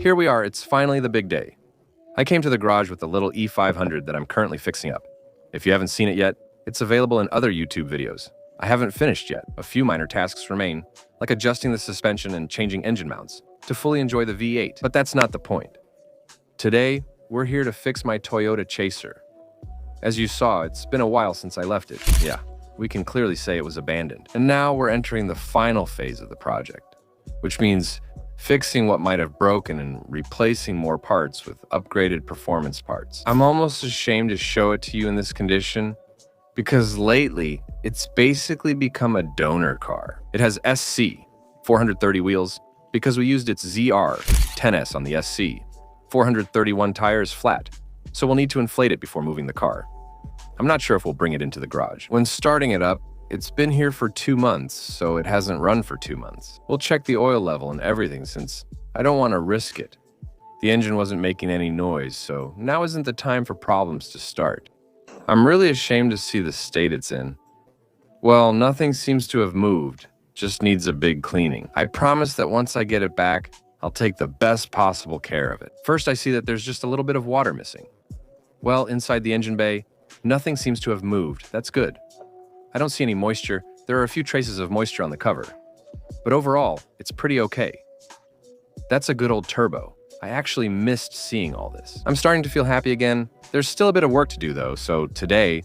Here we are, it's finally the big day. I came to the garage with the little E500 that I'm currently fixing up. If you haven't seen it yet, it's available in other YouTube videos. I haven't finished yet. A few minor tasks remain, like adjusting the suspension and changing engine mounts, to fully enjoy the V8. But that's not the point. Today, we're here to fix my Toyota Chaser. As you saw, it's been a while since I left it. Yeah, we can clearly say it was abandoned. And now we're entering the final phase of the project, which means fixing what might have broken and replacing more parts with upgraded performance parts. I'm almost ashamed to show it to you in this condition because lately, it's basically become a donor car. It has SC, 430 wheels, because we used its ZR 10S on the SC. 431 tires flat, so we'll need to inflate it before moving the car. I'm not sure if we'll bring it into the garage. When starting it up, it's been here for 2 months, so it hasn't run for 2 months. We'll check the oil level and everything since I don't want to risk it. The engine wasn't making any noise, so now isn't the time for problems to start. I'm really ashamed to see the state it's in. Well, nothing seems to have moved, just needs a big cleaning. I promise that once I get it back, I'll take the best possible care of it. First, I see that there's just a little bit of water missing. Well, inside the engine bay, nothing seems to have moved. That's good. I don't see any moisture. There are a few traces of moisture on the cover. But overall, it's pretty okay. That's a good old turbo. I actually missed seeing all this. I'm starting to feel happy again. There's still a bit of work to do though, so today,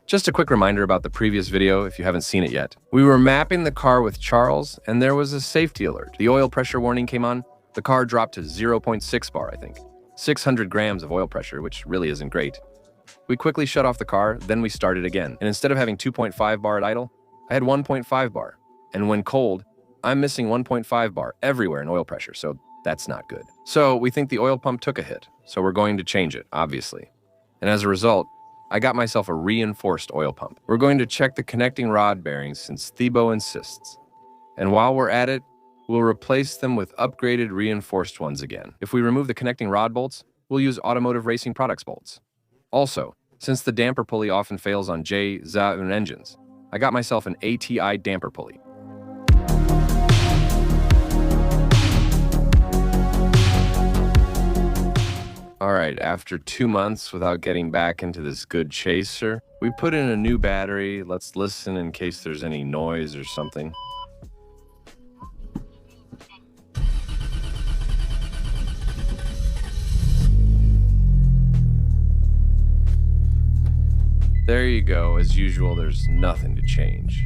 just a quick reminder about the previous video if you haven't seen it yet. We were mapping the car with Charles and there was a safety alert. The oil pressure warning came on. The car dropped to 0.6 bar, I think. 600 grams of oil pressure, which really isn't great. We quickly shut off the car, then we started again. And instead of having 2.5 bar at idle, I had 1.5 bar. And when cold, I'm missing 1.5 bar everywhere in oil pressure, so that's not good. So we think the oil pump took a hit, so we're going to change it, obviously. And as a result, I got myself a reinforced oil pump. We're going to check the connecting rod bearings since Thibaut insists. And while we're at it, we'll replace them with upgraded reinforced ones again. If we remove the connecting rod bolts, we'll use Automotive Racing Products bolts. Also, since the damper pulley often fails on J-Zaun engines, I got myself an ATI damper pulley. Alright, after 2 months without getting back into this good Chaser, we put in a new battery. Let's listen in case there's any noise or something. There you go. As usual, there's nothing to change.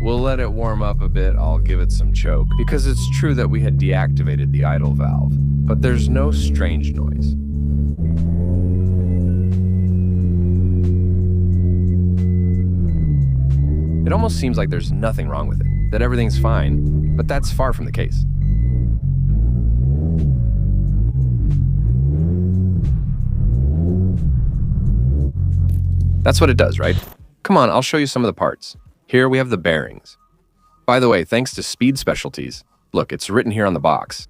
We'll let it warm up a bit. I'll give it some choke, because it's true that we had deactivated the idle valve, but there's no strange noise. It almost seems like there's nothing wrong with it, that everything's fine, but that's far from the case. That's what it does, right? Come on, I'll show you some of the parts. Here we have the bearings. By the way, thanks to Speed Specialties, look, it's written here on the box.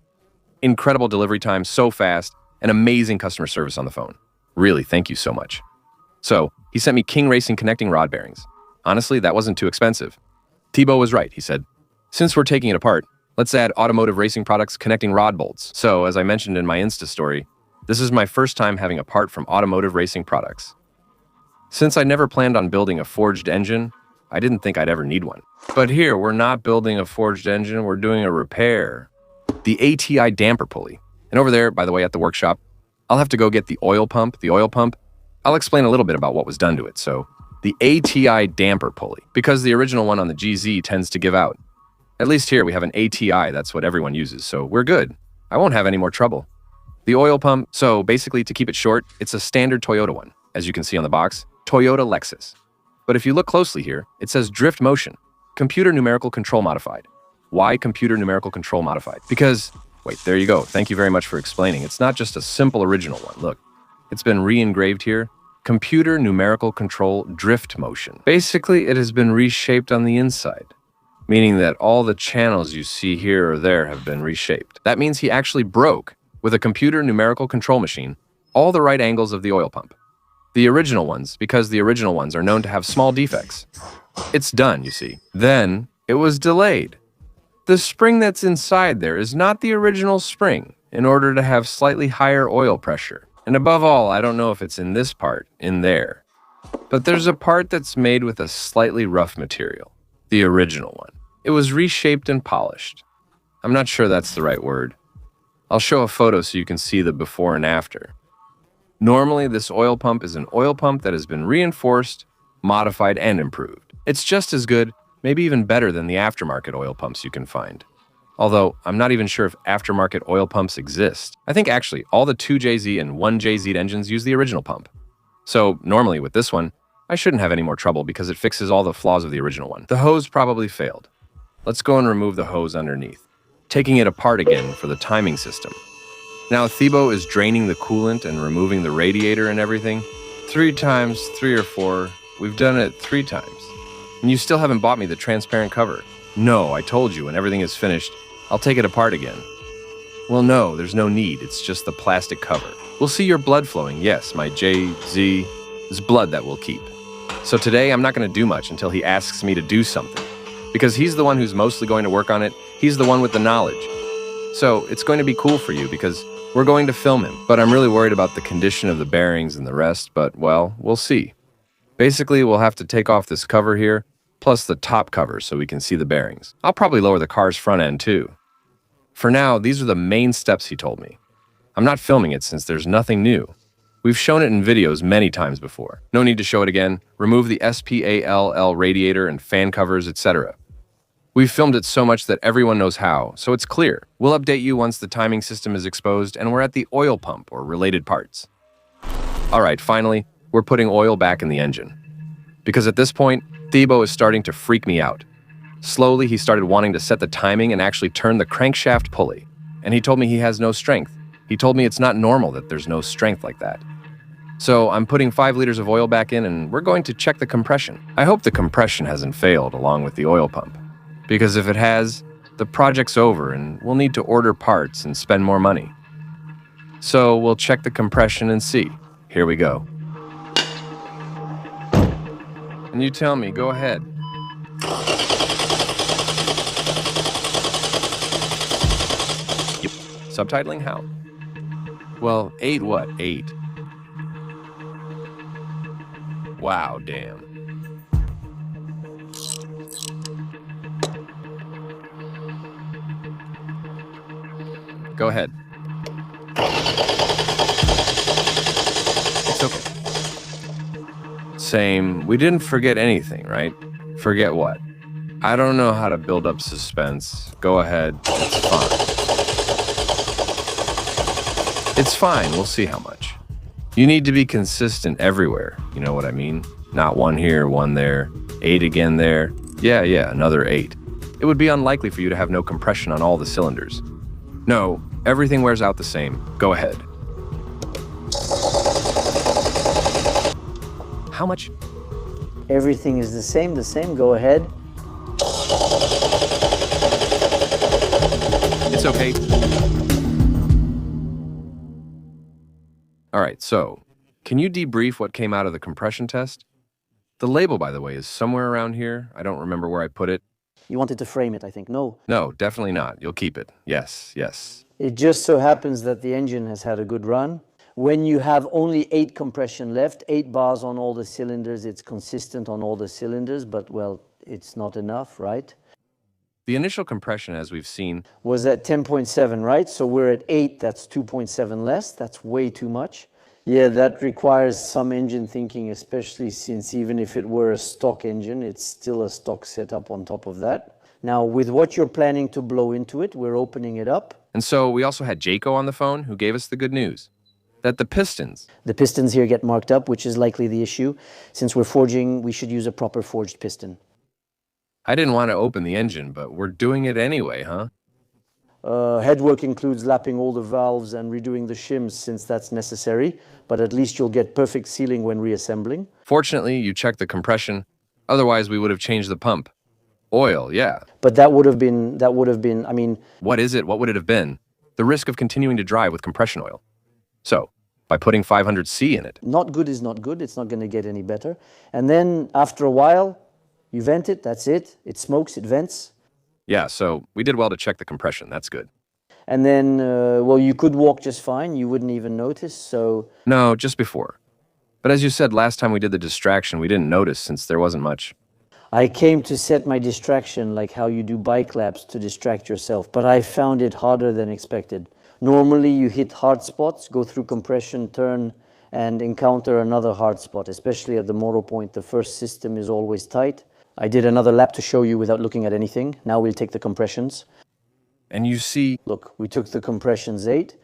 Incredible delivery time, so fast, and amazing customer service on the phone. Really, thank you so much. So, he sent me King Racing connecting rod bearings. Honestly, that wasn't too expensive. Thibaut was right, he said. Since we're taking it apart, let's add Automotive Racing Products connecting rod bolts. So, as I mentioned in my Insta story, this is my first time having a part from Automotive Racing Products. Since I never planned on building a forged engine, I didn't think I'd ever need one. But here, we're not building a forged engine, we're doing a repair. The ATI damper pulley. And over there, by the way, at the workshop, I'll have to go get the oil pump. I'll explain a little bit about what was done to it. So, the ATI damper pulley, because the original one on the GZ tends to give out. At least here we have an ATI, that's what everyone uses, so we're good. I won't have any more trouble. The oil pump, so basically to keep it short, it's a standard Toyota one, as you can see on the box, Toyota Lexus. But if you look closely here, it says drift motion, computer numerical control modified. Why computer numerical control modified? Because, wait, there you go, thank you very much for explaining. It's not just a simple original one, look. It's been re-engraved here. Computer numerical control drift motion. Basically, it has been reshaped on the inside, meaning that all the channels you see here or there have been reshaped. That means he actually broke, with a computer numerical control machine, all the right angles of the oil pump. The original ones, because the original ones are known to have small defects. It's done, you see. Then, it was delayed. The spring that's inside there is not the original spring. in order to have slightly higher oil pressure. And above all, I don't know if it's in this part, in there. But there's a part that's made with a slightly rough material, the original one. It was reshaped and polished. I'm not sure that's the right word. I'll show a photo so you can see the before and after. Normally, this oil pump is an oil pump that has been reinforced, modified, and improved. It's just as good, maybe even better than the aftermarket oil pumps you can find. Although, I'm not even sure if aftermarket oil pumps exist. I think actually, all the 2JZ and 1JZ engines use the original pump. So, normally with this one, I shouldn't have any more trouble because it fixes all the flaws of the original one. The hose probably failed. Let's go and remove the hose underneath, taking it apart again for the timing system. Now Thibaut is draining the coolant and removing the radiator and everything. 3 times, 3 or 4, we've done it 3 times. And you still haven't bought me the transparent cover. No, I told you when everything is finished, I'll take it apart again. Well, no, there's no need, it's just the plastic cover. We'll see your blood flowing, yes, my JZ is blood that we'll keep. So today I'm not going to do much until he asks me to do something. Because he's the one who's mostly going to work on it, he's the one with the knowledge. So it's going to be cool for you because we're going to film him. But I'm really worried about the condition of the bearings and the rest, but well, we'll see. Basically, we'll have to take off this cover here, plus the top cover so we can see the bearings. I'll probably lower the car's front end too. For now, these are the main steps he told me. I'm not filming it since there's nothing new. We've shown it in videos many times before. No need to show it again. Remove the SPALL radiator and fan covers, etc. We've filmed it so much that everyone knows how, so it's clear. We'll update you once the timing system is exposed and we're at the oil pump or related parts. Alright, finally, we're putting oil back in the engine. Because at this point, Thibaut is starting to freak me out. Slowly, he started wanting to set the timing and actually turn the crankshaft pulley. And he told me he has no strength. He told me it's not normal that there's no strength like that. So I'm putting 5 liters of oil back in and we're going to check the compression. I hope the compression hasn't failed along with the oil pump. Because if it has, the project's over and we'll need to order parts and spend more money. So we'll check the compression and see. Here we go. And you tell me, go ahead. Yep. Subtitling how? Well, 8 what? 8. Wow, damn. Go ahead. It's okay. Same. We didn't forget anything, right? Forget what? I don't know how to build up suspense. Go ahead. It's fine. It's fine. We'll see how much. You need to be consistent everywhere. You know what I mean? Not 1 here, 1 there, 8 again there. Yeah, another 8. It would be unlikely for you to have no compression on all the cylinders. No, everything wears out the same. Go ahead. How much? Everything is the same, go ahead. It's okay. All right, so, can you debrief what came out of the compression test? The label, by the way, is somewhere around here. I don't remember where I put it. You wanted to frame it, I think. No. No, definitely not. You'll keep it. Yes. It just so happens that the engine has had a good run. When you have only 8 compression left, 8 bars on all the cylinders, it's consistent on all the cylinders, but well, it's not enough, right? The initial compression, as we've seen, was at 10.7, right? So we're at 8, that's 2.7 less. That's way too much. Yeah, that requires some engine thinking, especially since even if it were a stock engine, it's still a stock setup on top of that. Now, with what you're planning to blow into it, we're opening it up. And so we also had Jaco on the phone, who gave us the good news. That the pistons here get marked up, which is likely the issue. Since we're forging, we should use a proper forged piston. I didn't want to open the engine, but we're doing it anyway, huh? Headwork includes lapping all the valves and redoing the shims since that's necessary, but at least you'll get perfect sealing when reassembling. Fortunately, you checked the compression. Otherwise, we would have changed the pump. Oil, yeah. But that would have been, I mean... What is it? What would it have been? The risk of continuing to drive with compression oil. So, by putting 500C in it. Not good is not good. It's not going to get any better. And then, after a while, you vent it, that's it. It smokes, it vents. Yeah, so we did well to check the compression. That's good. And then, well, you could walk just fine. You wouldn't even notice. So No, just before. But as you said last time we did the distraction, we didn't notice since there wasn't much. I came to set my distraction like how you do bike laps to distract yourself, but I found it harder than expected. Normally you hit hard spots, go through compression, turn, and encounter another hard spot, especially at the motor point. The first system is always tight. I did another lap to show you without looking at anything. Now we'll take the compressions. And you see, Look, we took the compressions 8.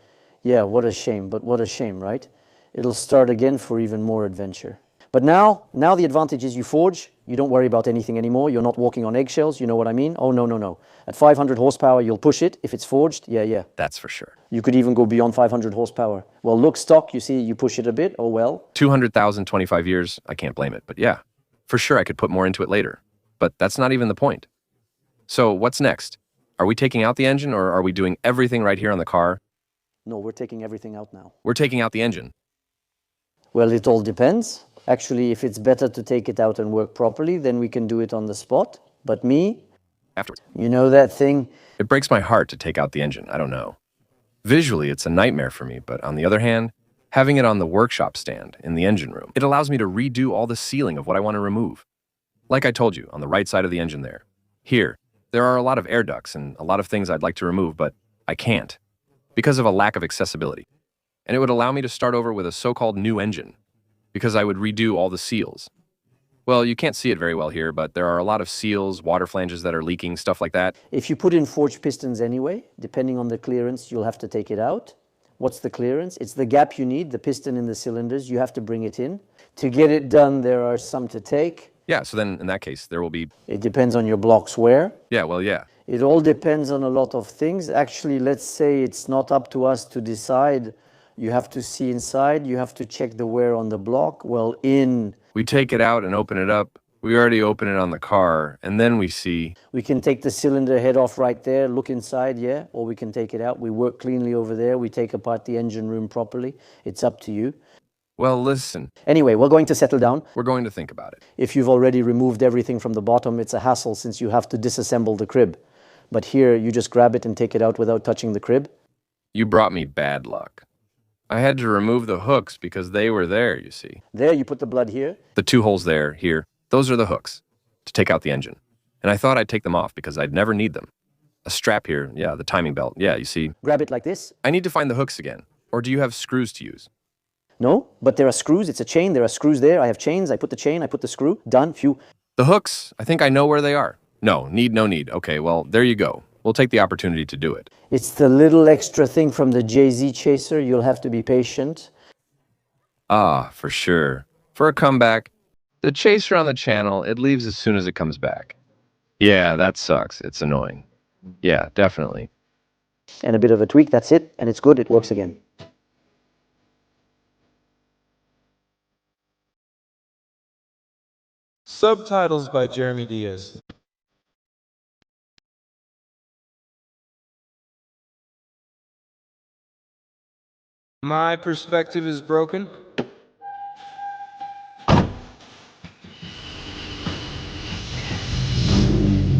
Yeah, what a shame, but what a shame, right? It'll start again for even more adventure. But now the advantage is you forge, you don't worry about anything anymore. You're not walking on eggshells, you know what I mean? Oh, no, no, no. At 500 horsepower, you'll push it. If it's forged, yeah. that's for sure. You could even go beyond 500 horsepower. Well, look, stock, you see, you push it a bit, oh well. 200,000, 25 years, I can't blame it. But yeah, for sure I could put more into it later. But that's not even the point. So what's next? Are we taking out the engine or are we doing everything right here on the car? No, we're taking everything out now. We're taking out the engine. Well, it all depends. Actually, if it's better to take it out and work properly, then we can do it on the spot. But me, Afterwards. you know that thing? It breaks my heart to take out the engine. I don't know. Visually, it's a nightmare for me, but on the other hand, having it on the workshop stand in the engine room, it allows me to redo all the sealing of what I want to remove. Like I told you, on the right side of the engine there. Here, there are a lot of air ducts and a lot of things I'd like to remove, but I can't because of a lack of accessibility. And it would allow me to start over with a so-called new engine because I would redo all the seals. Well, you can't see it very well here, but there are a lot of seals, water flanges that are leaking, stuff like that. If you put in forged pistons anyway, depending on the clearance, you'll have to take it out. What's the clearance? It's the gap you need, the piston in the cylinders. You have to bring it in. To get it done, there are some to take. Yeah, so then in that case, there will be... It depends on your block's wear. Yeah. It all depends on a lot of things. Actually, let's say it's not up to us to decide. You have to see inside. You have to check the wear on the block. Well, We take it out and open it up. We already open it on the car, and then we see... we can take the cylinder head off right there, look inside, yeah, or we can take it out. We work cleanly over there. We take apart the engine room properly. It's up to you. Well, listen, Anyway, we're going to settle down. we're going to think about it. If you've already removed everything from the bottom, it's a hassle since you have to disassemble the crib. But here, you just grab it and take it out without touching the crib. You brought me bad luck. I had to remove the hooks because they were there, you see. There, you put the blood here. The 2 holes there, here, those are the hooks to take out the engine. And I thought I'd take them off because I'd never need them. A strap here, yeah, the timing belt, yeah, you see. Grab it like this. I need to find the hooks again. Or do you have screws to use? No, but there are screws. It's a chain. There are screws there. I have chains. I put the chain. I put the screw. Done. Phew. The hooks, I think I know where they are. No need. Okay, well, there you go. We'll take the opportunity to do it. It's the little extra thing from the Jay-Z chaser. You'll have to be patient. Ah, for sure. For a comeback, the chaser on the channel, it leaves as soon as it comes back. Yeah, that sucks. It's annoying. Yeah, definitely. And a bit of a tweak. That's it. And it's good. It works again. Subtitles by Jeremy Diaz. My perspective is broken.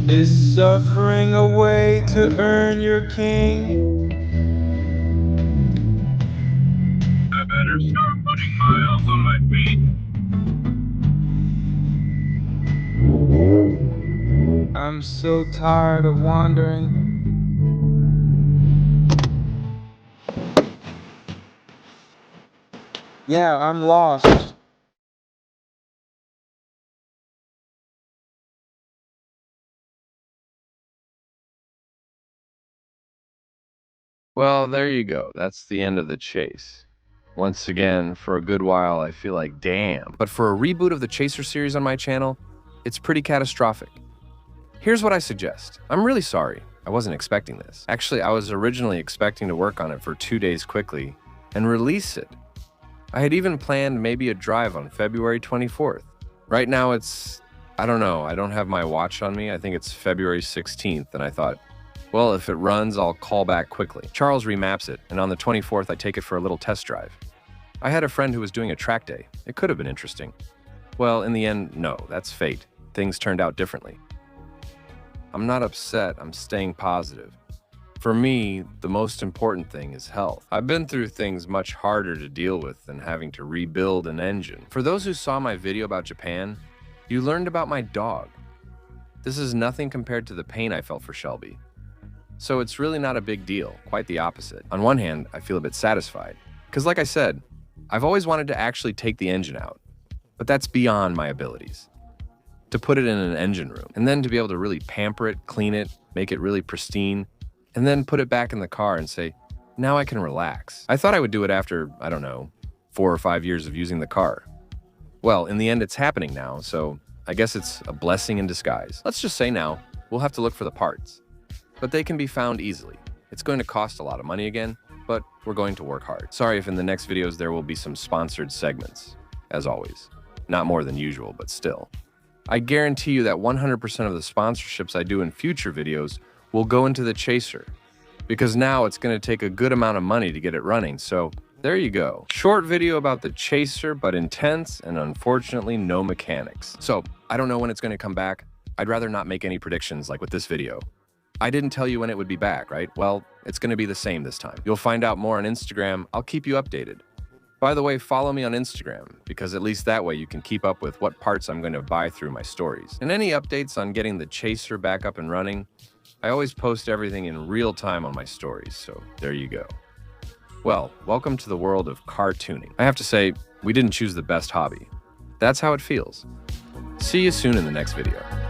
Is suffering a way to earn your king? I better start putting miles on my feet. I'm so tired of wandering. Yeah, I'm lost. Well, there you go. That's the end of the chase. Once again, for a good while, I feel like, damn. But for a reboot of the Chaser series on my channel, it's pretty catastrophic. Here's what I suggest. I'm really sorry. I wasn't expecting this. Actually, I was originally expecting to work on it for 2 days quickly and release it. I had even planned maybe a drive on February 24th. Right now it's, I don't know, I don't have my watch on me. I think it's February 16th, and I thought, well, if it runs, I'll call back quickly. Charles remaps it, and on the 24th, I take it for a little test drive. I had a friend who was doing a track day. It could have been interesting. Well, in the end, no, that's fate. Things turned out differently. I'm not upset, I'm staying positive. For me, the most important thing is health. I've been through things much harder to deal with than having to rebuild an engine. For those who saw my video about Japan, you learned about my dog. This is nothing compared to the pain I felt for Shelby. So it's really not a big deal, quite the opposite. On one hand, I feel a bit satisfied. Because like I said, I've always wanted to actually take the engine out. But that's beyond my abilities. To put it in an engine room, and then to be able to really pamper it, clean it, make it really pristine, and then put it back in the car and say, now I can relax. I thought I would do it after, I don't know, 4 or 5 years of using the car. Well, in the end, it's happening now, so I guess it's a blessing in disguise. Let's just say now, we'll have to look for the parts. But they can be found easily. It's going to cost a lot of money again, but we're going to work hard. Sorry if in the next videos there will be some sponsored segments, as always. Not more than usual, but still. I guarantee you that 100% of the sponsorships I do in future videos will go into the Chaser, because now it's going to take a good amount of money to get it running, so there you go. Short video about the Chaser, but intense and unfortunately no mechanics. So I don't know when it's going to come back. I'd rather not make any predictions like with this video. I didn't tell you when it would be back, right? Well, it's going to be the same this time. You'll find out more on Instagram. I'll keep you updated. By the way, follow me on Instagram, because at least that way you can keep up with what parts I'm going to buy through my stories. And any updates on getting the Chaser back up and running, I always post everything in real time on my stories, so there you go. Well, welcome to the world of car tuning. I have to say, we didn't choose the best hobby. That's how it feels. See you soon in the next video.